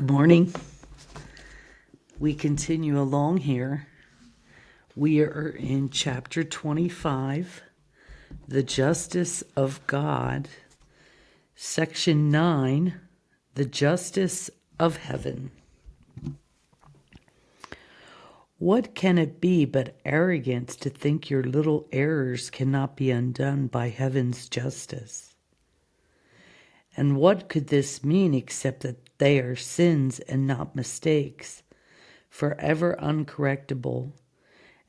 Good morning. We continue along here. We are in chapter 25, The Justice of God, section 9, The Justice of Heaven. What can it be but arrogance to think your little errors cannot be undone by heaven's justice? And what could this mean except that they are sins and not mistakes, forever uncorrectable,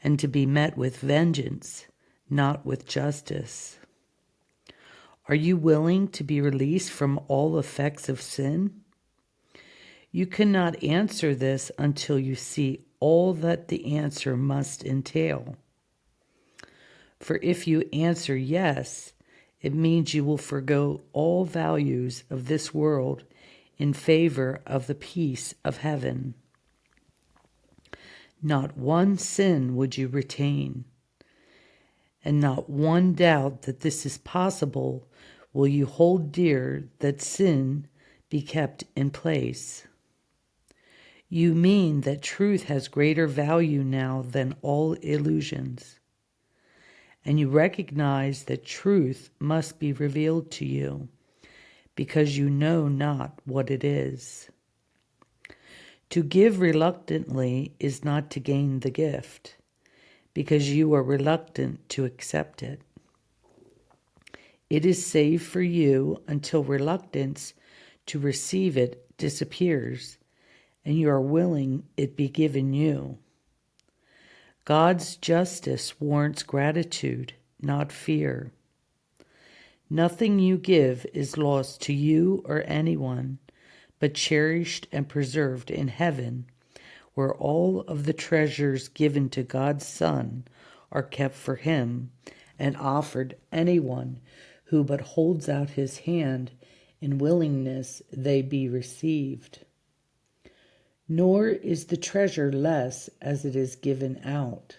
and to be met with vengeance, not with justice? Are you willing to be released from all effects of sin? You cannot answer this until you see all that the answer must entail. For if you answer yes, it means you will forgo all values of this world in favor of the peace of heaven. Not one sin would you retain, and not one doubt that this is possible will you hold dear that sin be kept in place. You mean that truth has greater value now than all illusions, and you recognize that truth must be revealed to you because you know not what it is. To give reluctantly is not to gain the gift, because you are reluctant to accept it. It is saved for you until reluctance to receive it disappears, and you are willing it be given you. God's justice warrants gratitude, not fear. Nothing you give is lost to you or anyone, but cherished and preserved in heaven, where all of the treasures given to God's Son are kept for him and offered anyone who but holds out his hand in willingness they be received. Nor is the treasure less as it is given out.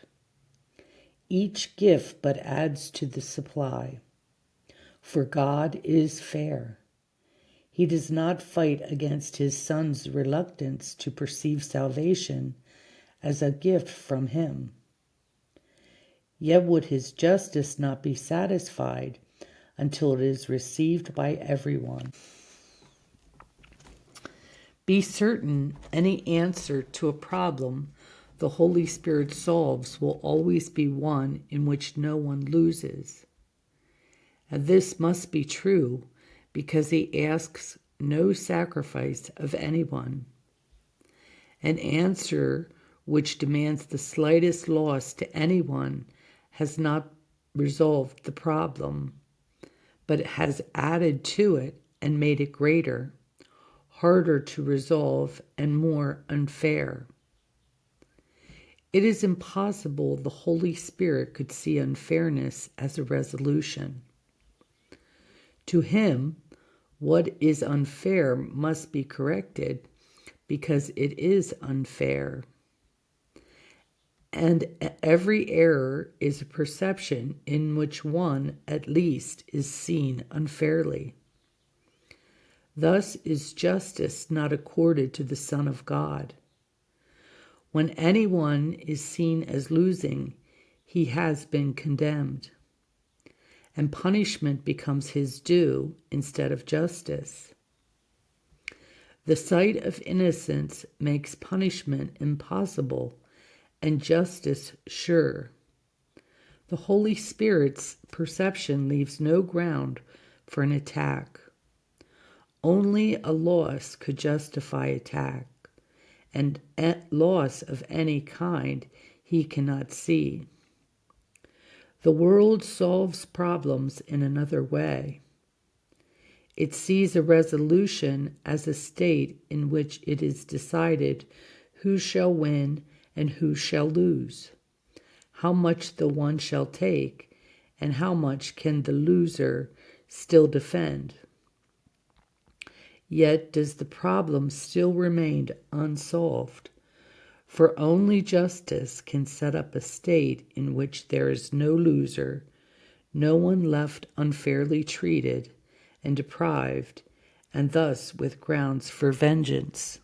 Each gift but adds to the supply, for God is fair. He does not fight against his Son's reluctance to perceive salvation as a gift from him. Yet would his justice not be satisfied until it is received by everyone? Be certain any answer to a problem the Holy Spirit solves will always be one in which no one loses. And this must be true, because he asks no sacrifice of anyone. An answer which demands the slightest loss to anyone has not resolved the problem, but has added to it and made it greater, harder to resolve, and more unfair. It is impossible the Holy Spirit could see unfairness as a resolution. To him, what is unfair must be corrected because it is unfair. And every error is a perception in which one, at least, is seen unfairly. Thus is justice not accorded to the Son of God. When anyone is seen as losing, he has been condemned, and punishment becomes his due instead of justice. The sight of innocence makes punishment impossible and justice sure. The Holy Spirit's perception leaves no ground for an attack. Only a loss could justify attack, and loss of any kind he cannot see. The world solves problems in another way. It sees a resolution as a state in which it is decided who shall win and who shall lose, how much the one shall take, and how much can the loser still defend. Yet does the problem still remain unsolved, for only justice can set up a state in which there is no loser, no one left unfairly treated and deprived, and thus with grounds for vengeance.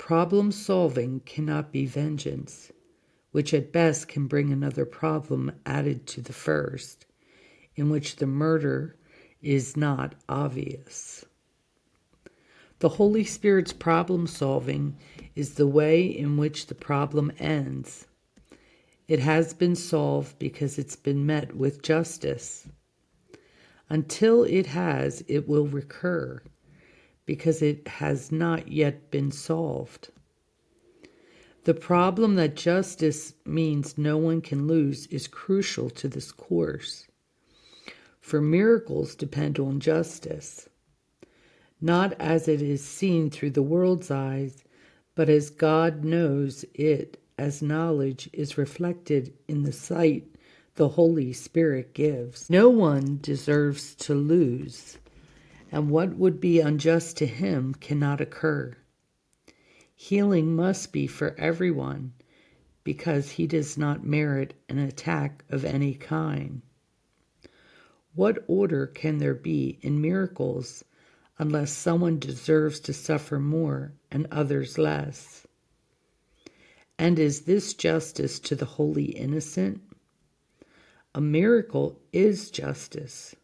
Problem solving cannot be vengeance, which at best can bring another problem added to the first, in which the murder is not obvious. The Holy Spirit's problem solving is the way in which the problem ends. It has been solved because it's been met with justice. Until it has, it will recur, because it has not yet been solved. The problem that justice means no one can lose is crucial to this course. For miracles depend on justice, not as it is seen through the world's eyes, but as God knows it, as knowledge is reflected in the sight the Holy Spirit gives. No one deserves to lose, and what would be unjust to him cannot occur. Healing must be for everyone, because he does not merit an attack of any kind. What order can there be in miracles unless someone deserves to suffer more and others less? And is this justice to the wholly innocent? A miracle is justice.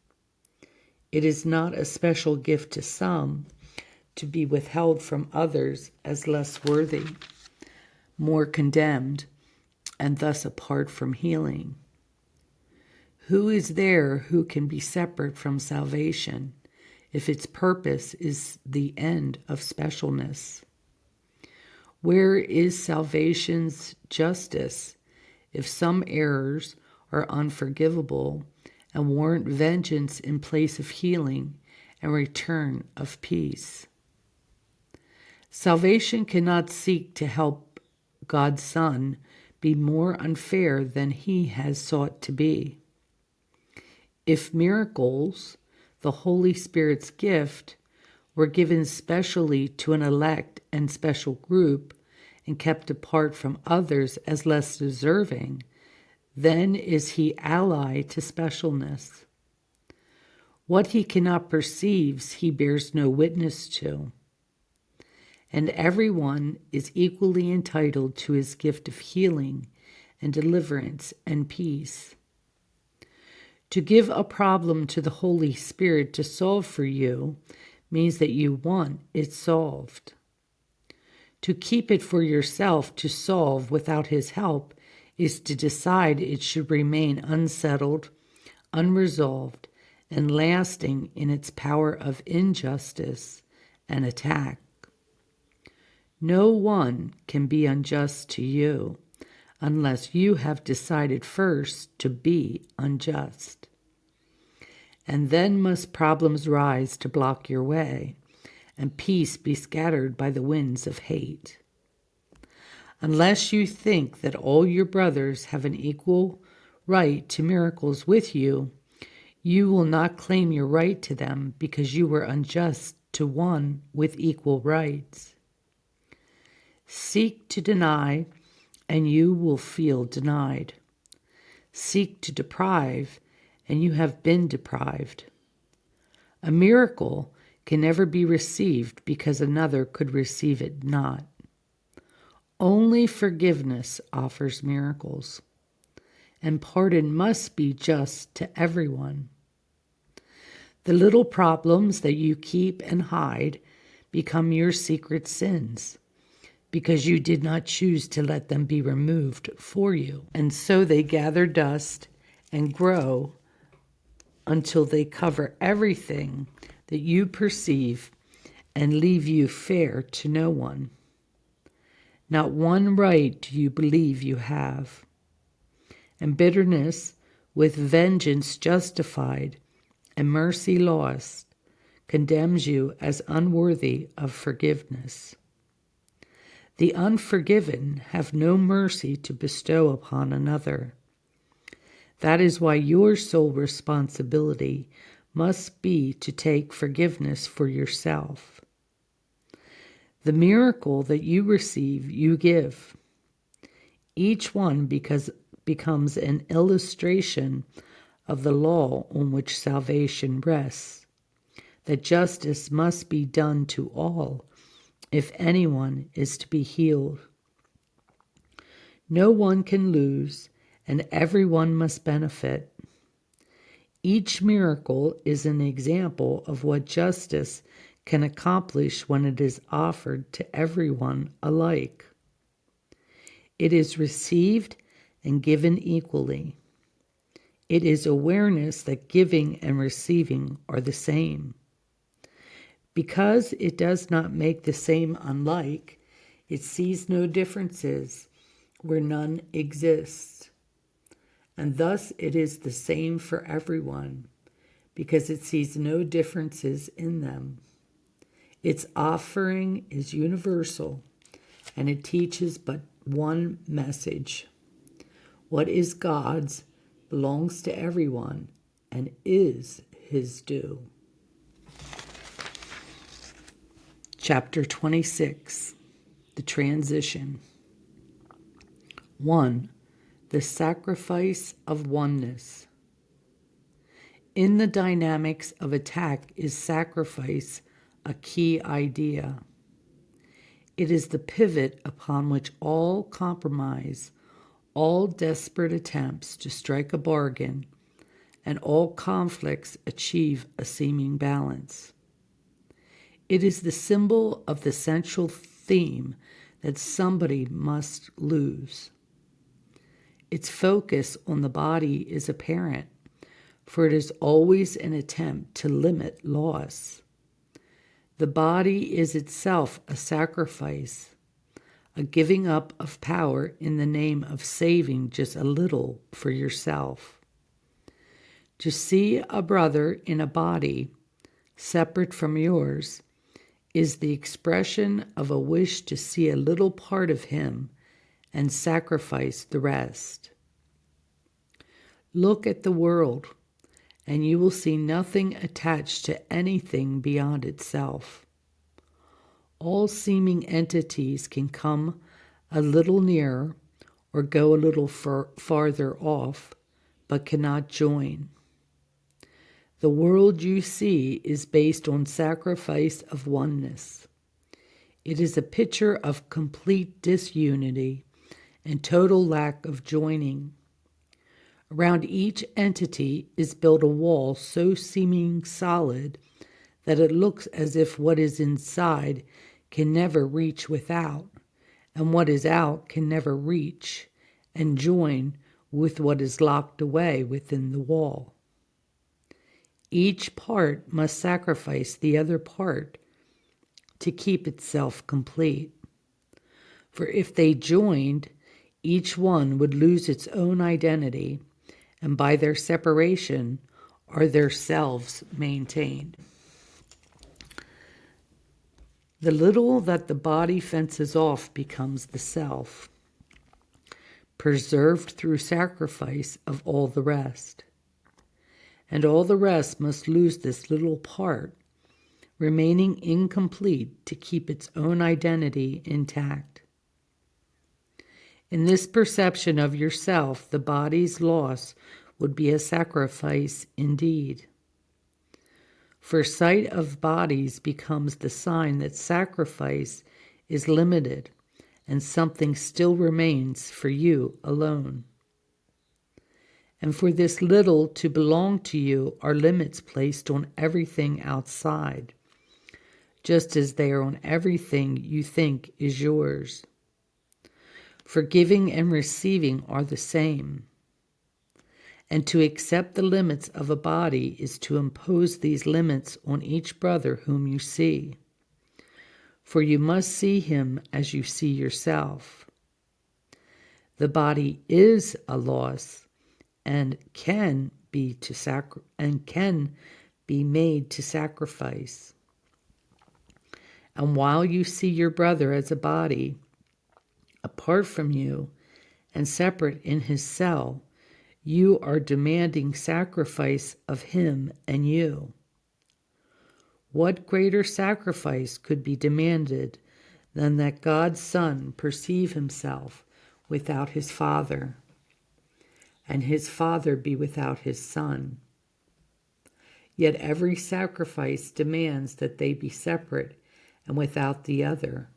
It is not a special gift to some, to be withheld from others as less worthy, more condemned, and thus apart from healing. Who is there who can be separate from salvation if its purpose is the end of specialness? Where is salvation's justice if some errors are unforgivable and warrant vengeance in place of healing and return of peace? Salvation cannot seek to help God's Son be more unfair than he has sought to be. If miracles, the Holy Spirit's gift, were given specially to an elect and special group and kept apart from others as less deserving, then is he ally to specialness. What he cannot perceive, he bears no witness to. And everyone is equally entitled to his gift of healing and deliverance and peace. To give a problem to the Holy Spirit to solve for you means that you want it solved. To keep it for yourself to solve without his help is to decide it should remain unsettled, unresolved, and lasting in its power of injustice and attack. No one can be unjust to you unless you have decided first to be unjust. And then must problems rise to block your way, and peace be scattered by the winds of hate. Unless you think that all your brothers have an equal right to miracles with you, you will not claim your right to them because you were unjust to one with equal rights. Seek to deny, and you will feel denied. Seek to deprive, and you have been deprived. A miracle can never be received because another could receive it not. Only forgiveness offers miracles, and pardon must be just to everyone. The little problems that you keep and hide become your secret sins, because you did not choose to let them be removed for you. And so they gather dust and grow until they cover everything that you perceive and leave you fair to no one. Not one right do you believe you have. And bitterness, with vengeance justified and mercy lost, condemns you as unworthy of forgiveness. The unforgiven have no mercy to bestow upon another. That is why your sole responsibility must be to take forgiveness for yourself. The miracle that you receive, you give. Each one becomes an illustration of the law on which salvation rests, that justice must be done to all if anyone is to be healed. No one can lose, and everyone must benefit. Each miracle is an example of what justice can accomplish when it is offered to everyone alike. It is received and given equally. It is awareness that giving and receiving are the same. Because it does not make the same unlike, it sees no differences where none exists. And thus it is the same for everyone, because it sees no differences in them. Its offering is universal, and it teaches but one message. What is God's belongs to everyone and is his due. Chapter 26, The Transition. 1. The sacrifice of oneness. In the dynamics of attack is sacrifice a key idea. It is the pivot upon which all compromise, all desperate attempts to strike a bargain, and all conflicts achieve a seeming balance. It is the symbol of the central theme that somebody must lose. Its focus on the body is apparent, for it is always an attempt to limit loss. The body is itself a sacrifice, a giving up of power in the name of saving just a little for yourself. To see a brother in a body separate from yours is the expression of a wish to see a little part of him and sacrifice the rest. Look at the world, and you will see nothing attached to anything beyond itself. All seeming entities can come a little nearer or go a little farther off, but cannot join. The world you see is based on sacrifice of oneness. It is a picture of complete disunity and total lack of joining. Around each entity is built a wall so seeming solid that it looks as if what is inside can never reach without, and what is out can never reach and join with what is locked away within the wall. Each part must sacrifice the other part to keep itself complete. For if they joined, each one would lose its own identity, and by their separation are their selves maintained. The little that the body fences off becomes the self, preserved through sacrifice of all the rest. And all the rest must lose this little part, remaining incomplete to keep its own identity intact. In this perception of yourself, the body's loss would be a sacrifice indeed. For sight of bodies becomes the sign that sacrifice is limited and something still remains for you alone. And for this little to belong to you are limits placed on everything outside, just as they are on everything you think is yours. For giving and receiving are the same. And to accept the limits of a body is to impose these limits on each brother whom you see. For you must see him as you see yourself. The body is a loss and can be made to sacrifice. And while you see your brother as a body, apart from you and separate in his cell, you are demanding sacrifice of him and you. What greater sacrifice could be demanded than that God's Son perceive himself without his Father, and his Father be without his Son? Yet every sacrifice demands that they be separate and without the other.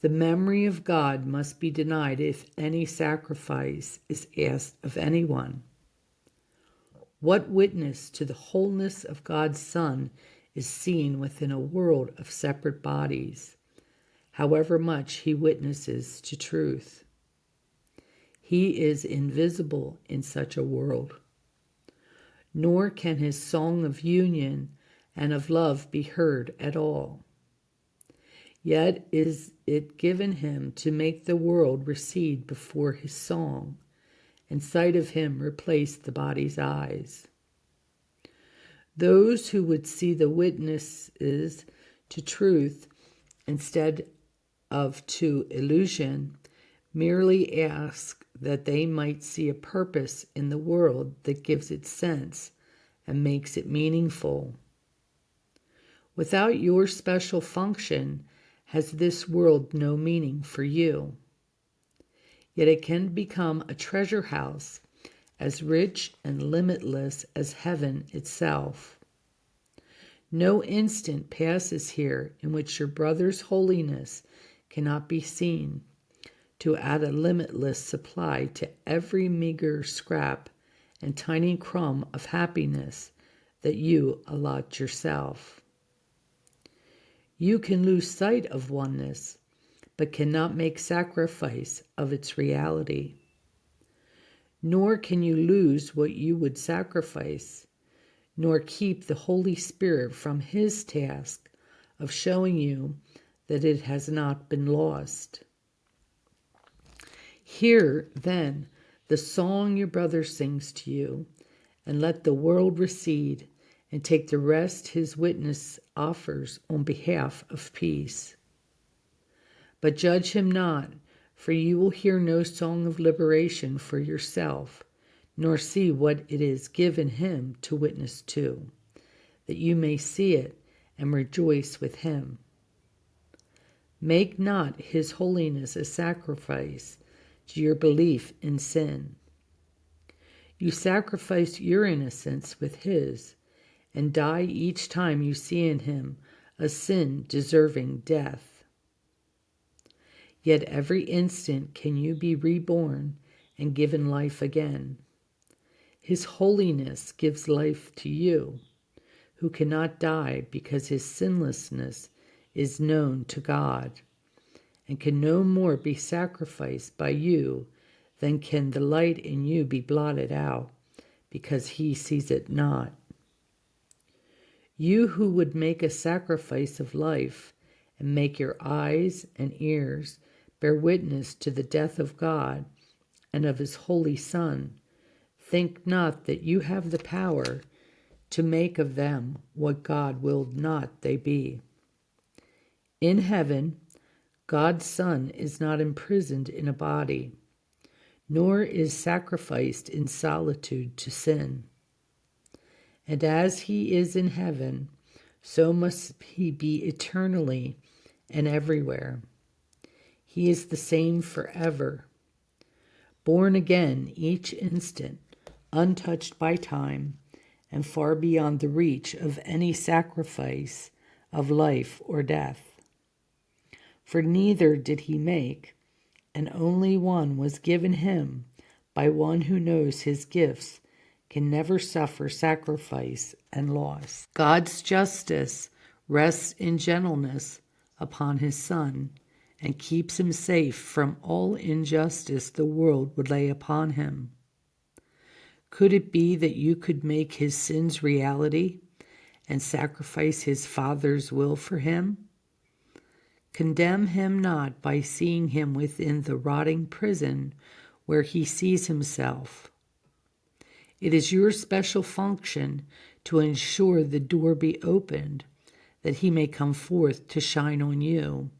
The memory of God must be denied if any sacrifice is asked of anyone. What witness to the wholeness of God's Son is seen within a world of separate bodies, however much he witnesses to truth? He is invisible in such a world, nor can his song of union and of love be heard at all. Yet is it given him to make the world recede before his song, and sight of him replace the body's eyes. Those who would see the witnesses to truth instead of to illusion merely ask that they might see a purpose in the world that gives it sense and makes it meaningful. Without your special function, has this world no meaning for you? Yet it can become a treasure house as rich and limitless as heaven itself. No instant passes here in which your brother's holiness cannot be seen, to add a limitless supply to every meager scrap and tiny crumb of happiness that you allot yourself. You can lose sight of oneness, but cannot make sacrifice of its reality. Nor can you lose what you would sacrifice, nor keep the Holy Spirit from his task of showing you that it has not been lost. Hear, then, the song your brother sings to you, and let the world recede, and take the rest his witness offers on behalf of peace. But judge him not, for you will hear no song of liberation for yourself, nor see what it is given him to witness to, that you may see it and rejoice with him. Make not his holiness a sacrifice to your belief in sin. You sacrifice your innocence with his, and die each time you see in him a sin deserving death. Yet every instant can you be reborn and given life again. His holiness gives life to you, who cannot die because his sinlessness is known to God, and can no more be sacrificed by you than can the light in you be blotted out, because he sees it not. You who would make a sacrifice of life, and make your eyes and ears bear witness to the death of God and of his holy Son, think not that you have the power to make of them what God willed not they be. In heaven, God's Son is not imprisoned in a body, nor is sacrificed in solitude to sin. And as he is in heaven, so must he be eternally and everywhere. He is the same forever, born again each instant, untouched by time, and far beyond the reach of any sacrifice of life or death. For neither did he make, and only one was given him by one who knows his gifts can never suffer sacrifice and loss. God's justice rests in gentleness upon his Son, and keeps him safe from all injustice the world would lay upon him. Could it be that you could make his sins reality and sacrifice his Father's will for him? Condemn him not by seeing him within the rotting prison where he sees himself. It is your special function to ensure the door be opened, that he may come forth to shine on you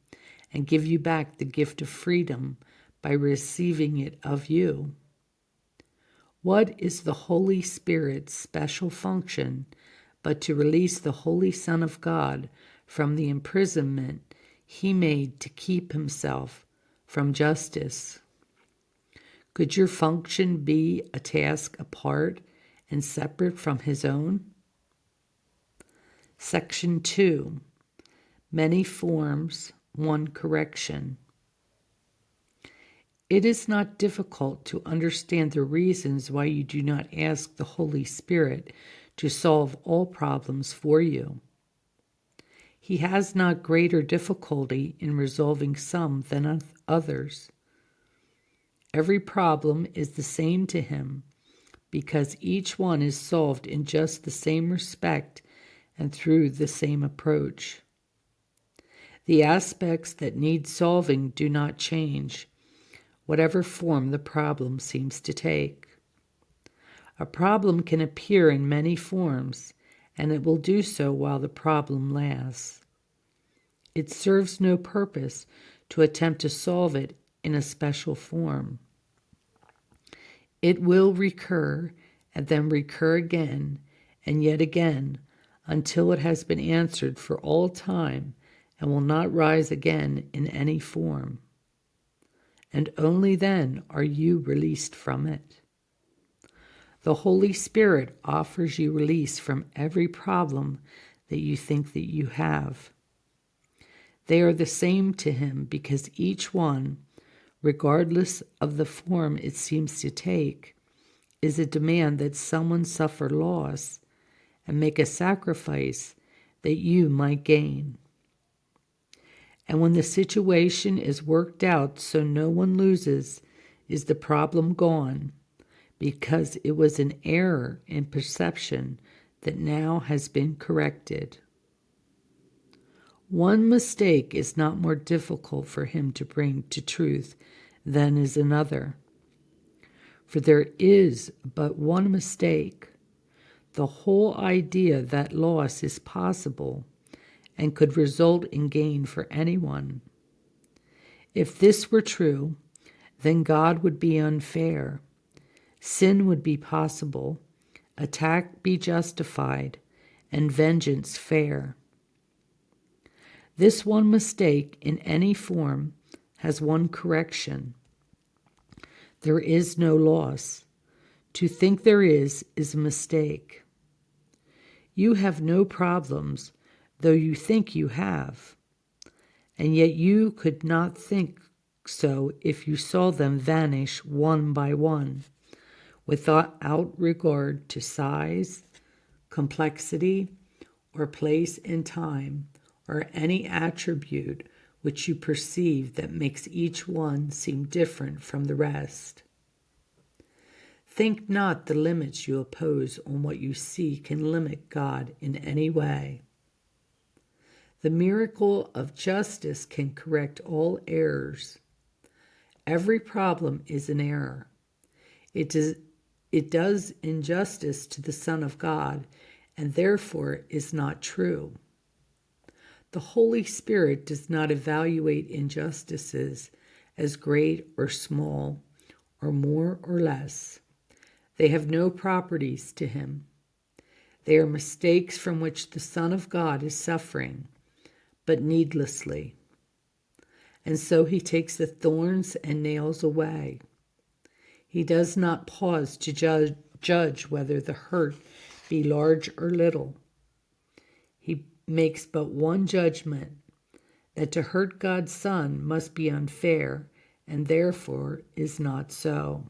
and give you back the gift of freedom by receiving it of you. What is the Holy Spirit's special function but to release the Holy Son of God from the imprisonment he made to keep himself from justice? Could your function be a task apart and separate from his own? Section 2. Many forms, one correction. It is not difficult to understand the reasons why you do not ask the Holy Spirit to solve all problems for you. He has not greater difficulty in resolving some than others. Every problem is the same to him, because each one is solved in just the same respect and through the same approach. The aspects that need solving do not change, whatever form the problem seems to take. A problem can appear in many forms, and it will do so while the problem lasts. It serves no purpose to attempt to solve it in a special form. It will recur, and then recur again, and yet again, until it has been answered for all time, and will not rise again in any form. And only then are you released from it. The Holy Spirit offers you release from every problem that you think that you have. They are the same to him because each one, regardless of the form it seems to take, is a demand that someone suffer loss and make a sacrifice that you might gain. And when the situation is worked out so no one loses, is the problem gone, because it was an error in perception that now has been corrected. One mistake is not more difficult for him to bring to truth than is another. For there is but one mistake. The whole idea that loss is possible and could result in gain for anyone. If this were true, then God would be unfair. Sin would be possible, attack be justified, and vengeance fair. This one mistake in any form has one correction. There is no loss. To think there is a mistake. You have no problems, though you think you have, and yet you could not think so if you saw them vanish one by one, without regard to size, complexity, or place in time, or any attribute which you perceive that makes each one seem different from the rest. Think not the limits you impose on what you see can limit God in any way. The miracle of justice can correct all errors. Every problem is an error. It does injustice to the Son of God, and therefore is not true. The Holy Spirit does not evaluate injustices as great or small, or more or less. They have no properties to him. They are mistakes from which the Son of God is suffering, but needlessly. And so he takes the thorns and nails away. He does not pause to judge whether the hurt be large or little. He makes but one judgment, that to hurt God's Son must be unfair, and therefore is not so.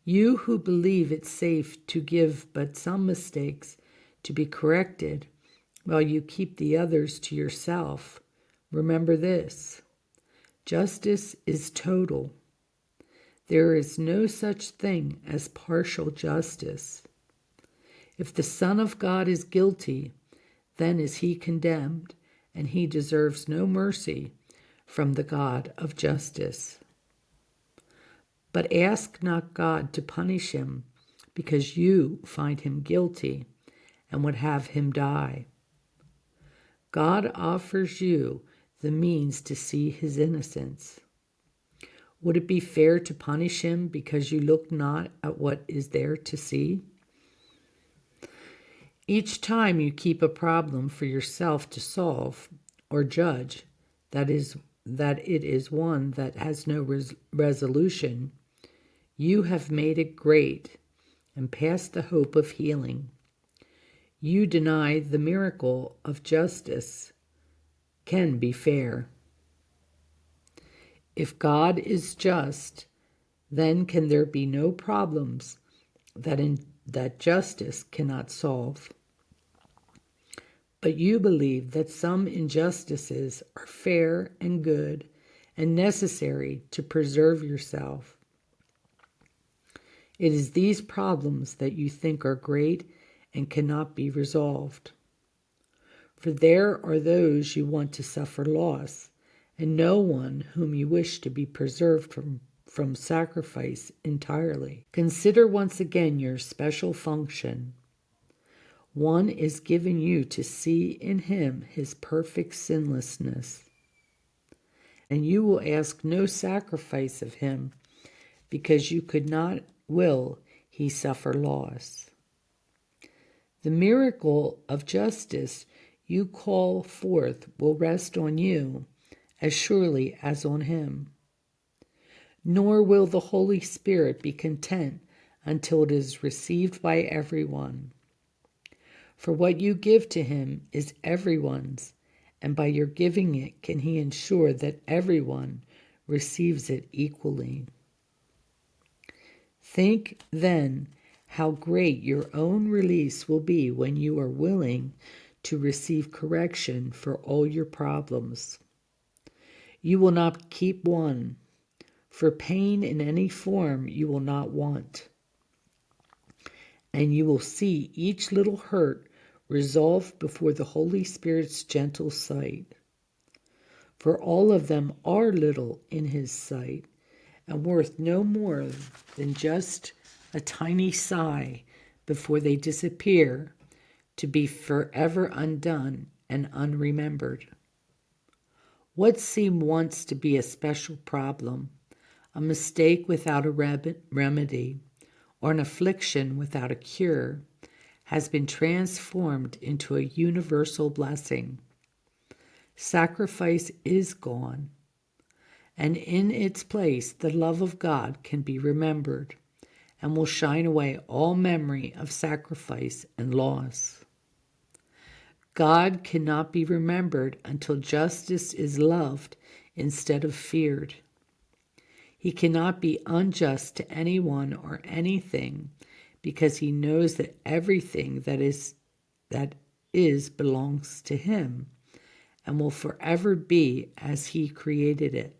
You who believe it safe to give but some mistakes to be corrected, while you keep the others to yourself, remember this: justice is total. There is no such thing as partial justice. If the Son of God is guilty, then is he condemned, and he deserves no mercy from the God of justice. But ask not God to punish him, because you find him guilty and would have him die. God offers you the means to see his innocence. Would it be fair to punish him because you look not at what is there to see? Each time you keep a problem for yourself to solve or judge that it is one that has no resolution, you have made it great and past the hope of healing. You deny the miracle of justice can be fair. If God is just, then can there be no problems that justice cannot solve. But you believe that some injustices are fair and good and necessary to preserve yourself. It is these problems that you think are great and cannot be resolved. For there are those you want to suffer loss, and no one whom you wish to be preserved from sacrifice entirely. Consider once again your special function. One is given you to see in him his perfect sinlessness. And you will ask no sacrifice of him, because you could not will he suffer loss. The miracle of justice you call forth will rest on you as surely as on him. Nor will the Holy Spirit be content until it is received by everyone. For what you give to him is everyone's, and by your giving it can he ensure that everyone receives it equally. Think then how great your own release will be when you are willing to receive correction for all your problems. You will not keep one, for pain in any form you will not want. And you will see each little hurt resolved before the Holy Spirit's gentle sight. For all of them are little in his sight, and worth no more than just a tiny sigh before they disappear, to be forever undone and unremembered. What seemed once to be a special problem, a mistake without a remedy, or an affliction without a cure, has been transformed into a universal blessing. Sacrifice is gone, and in its place the love of God can be remembered, and will shine away all memory of sacrifice and loss. God cannot be remembered until justice is loved instead of feared. He cannot be unjust to anyone or anything, because he knows that everything that is belongs to him and will forever be as he created it.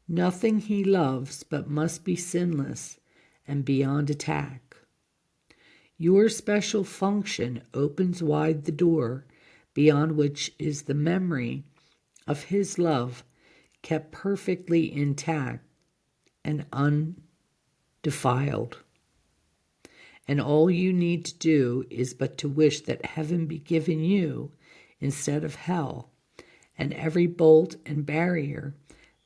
Nothing he loves but must be sinless and beyond attack. Your special function opens wide the door beyond which is the memory of his love kept perfectly intact and undefiled. And all you need to do is but to wish that heaven be given you instead of hell, and every bolt and barrier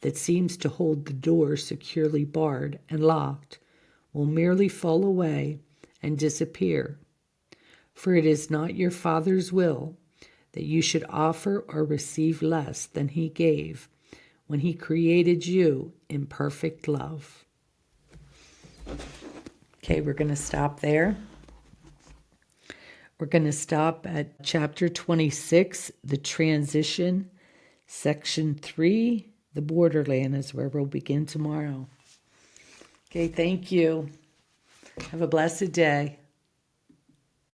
that seems to hold the door securely barred and locked will merely fall away and disappear. For it is not your Father's will that you should offer or receive less than he gave when he created you in perfect love. Okay, we're going to stop there. We're going to stop at chapter 26, the transition, section 3, the borderland is where we'll begin tomorrow. Okay, thank you. Have a blessed day.